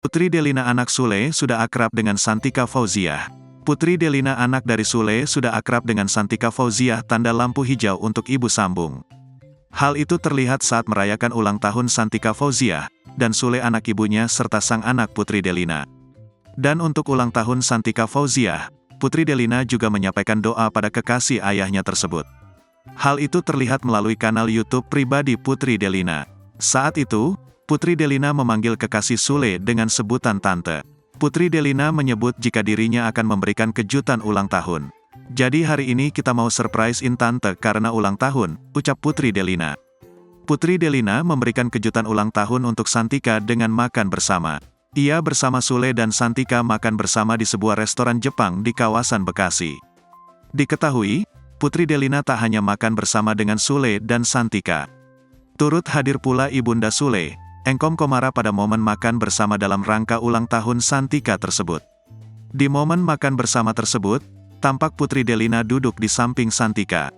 Putri Delina anak Sule sudah akrab dengan Santika Fauziah. Putri Delina anak dari Sule sudah akrab dengan Santika Fauziah, tanda lampu hijau untuk ibu sambung. Hal itu terlihat saat merayakan ulang tahun Santika Fauziah, dan Sule anak ibunya serta sang anak Putri Delina. Dan untuk ulang tahun Santika Fauziah, Putri Delina juga menyampaikan doa pada kekasih ayahnya tersebut. Hal itu terlihat melalui kanal YouTube pribadi Putri Delina. Saat itu, Putri Delina memanggil kekasih Sule dengan sebutan tante. Putri Delina menyebut jika dirinya akan memberikan kejutan ulang tahun. "Jadi hari ini kita mau surprise-in tante karena ulang tahun," ucap Putri Delina. Putri Delina memberikan kejutan ulang tahun untuk Santika dengan makan bersama. Ia bersama Sule dan Santika makan bersama di sebuah restoran Jepang di kawasan Bekasi. Diketahui, Putri Delina tak hanya makan bersama dengan Sule dan Santika. Turut hadir pula Ibunda Sule, Engkom Komara, pada momen makan bersama dalam rangka ulang tahun Santika tersebut. Di momen makan bersama tersebut, tampak Putri Delina duduk di samping Santika.